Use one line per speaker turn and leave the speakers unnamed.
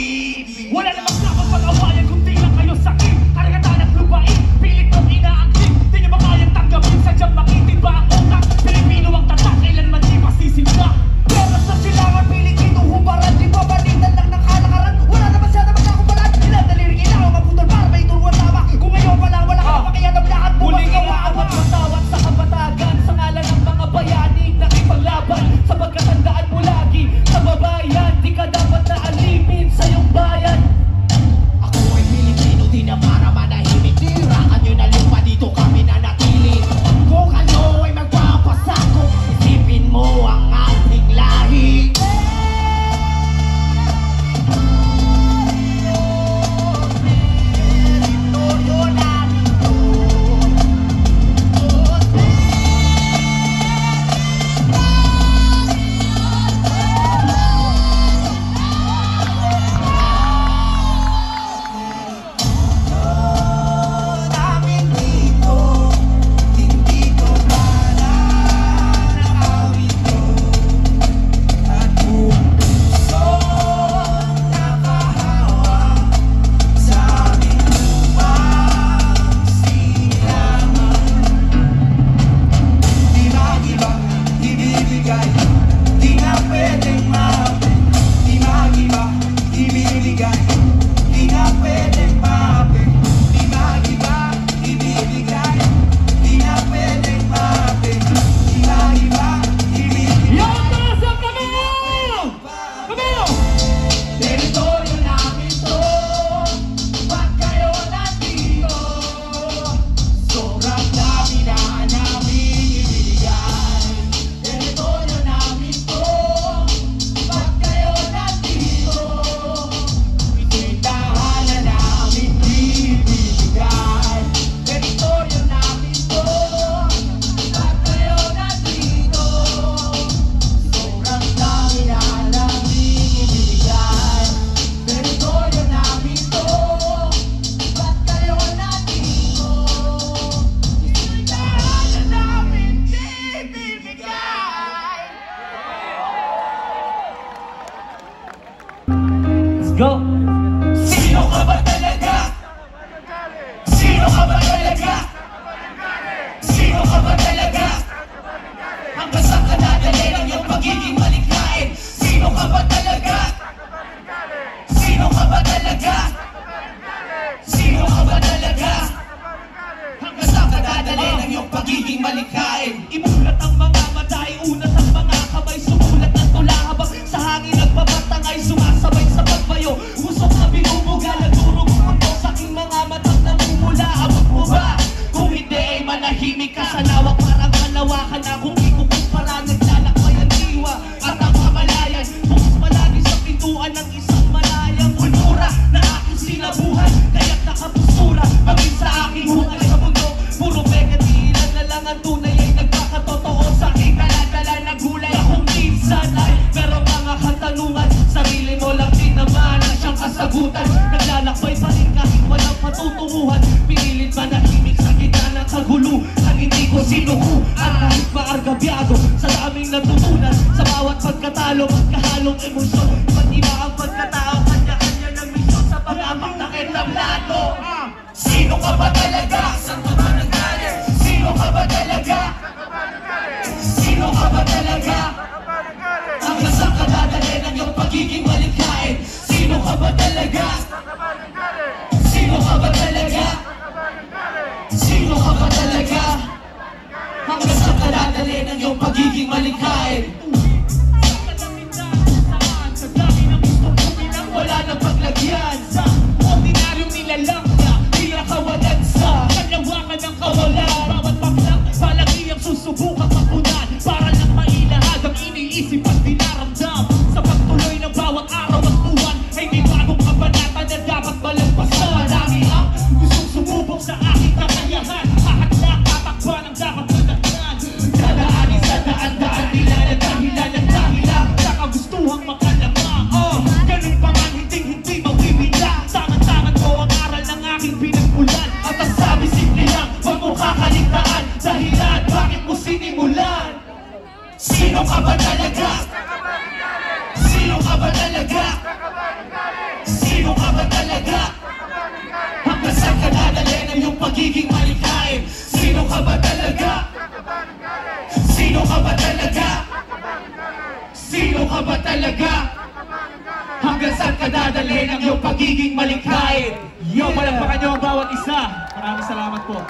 ibig.
Wala namang dapat pag-awayan kundi lang kayo sakit. Karagatan at lupain, pilit mong inaangkin. Di nyo ba kayang tanggapin, sadyang makitin ba ang utak? Pilipino ang tatak, kailanman di masisimba. Pero sa silangan, Pilipino hubaran. Di ba balitan lang ng kalakaran? Wala naman siya naman nakubalan. Ilang daliring ilaw, maputol para may turuan tama. Kung ngayon pa lang, wala ka na pakiyagang lahat mo magkawawat. Matawat sa kabatagan, sa ngalan ng mga bayani, nakipaglaban. Sa pagkatandaan mo lagi, sa babayan, di ka dapat na alipin sa iyong bayan.
Ako ay Pilipino, di na para manahimik. Tirakan nyo na lupa, dito kami nanatili. Kung ano ay magpapasako, isipin mo ang ating lahi.
Go!
Sino ka ba talaga? Sino ka ba talaga? Sino ka ba talaga? Hanggang saan ka dadalhin ang iyong pagiging malikhain? Sino ka ba talaga? Sino ka ba talaga? Sino ka ba talaga? Hanggang saan ka dadalhin ang iyong pagiging malikhain?
Imulat ang mga mata, iunat ang mga kamay, sumulat ng tula habang sa hangin nagbabatangay, sumasabay sa pagbayo. Usok na binubuga, nagdurog ang mundo sa aking mga matang namumula. Abot mo ba? Kung hindi ay manahimik ka sa lawak, parang malawakan na kung ikukumpara, naglalakbay ang diwa at ang kamalayan. Bukas palagi sa pintuan ng isang malayang kultura na aking sinabuhan, kaya't nakapustura maging sa aking hukay sa mundo. Puro pegatilan na lang ang tunay ay nagkakatotoo sa aking dala-dala na gulay. Akong minsan ay pero mga katanungan, sarili mo lang din naman ang siyang kasagutan. Naglalakbay pa rin kahit walang patutunguhan, pinilit manahimik sa gitna ng kaguluhan. Hindi ko sinuko at kahit maargabyado sa daming natutunan, sa bawat pagkatalo magkahalong emosyon. Iba't iba ang pagkatao, kanya-kanya ng misyon sa pag-amak ng entablado.
Sino ka ba talaga? Saan ka ba nanggaling? Sino ka ba talaga? Sino ka ba talaga? Hanggang saan ka dadalhin ang iyong pagiging malikhain? Sino ka ba talaga? Sino ka ba talaga? Sino ka ba talaga? Hanggang saan ka dadalhin ang iyong pagiging malikhain?
Wala nang paglagyan sa ordinaryong nilalang na pinakawalan sa kalawangan ng kawalan. Bawat paklang palagi ang susubukang mapunan para lang mailahad ang iniisip at dinaramdam. Sa pagtuloy ng bawat araw at buwan ay may bagong kabanata na dapat malagpasan. Marami ang gustong sumubok sa aking kakayahan, hahadlang tatakban ang dapat malagyan. Dadaanin sa daan-daan nila
pagiging malikhain. Sino ka ba talaga? Sino ka ba talaga? Sino ka ba talaga? Hanggang saan ka dadalhin ang iyong pagiging malikhain?
Yo, palakpakan nyo ang bawat isa. Maraming salamat po.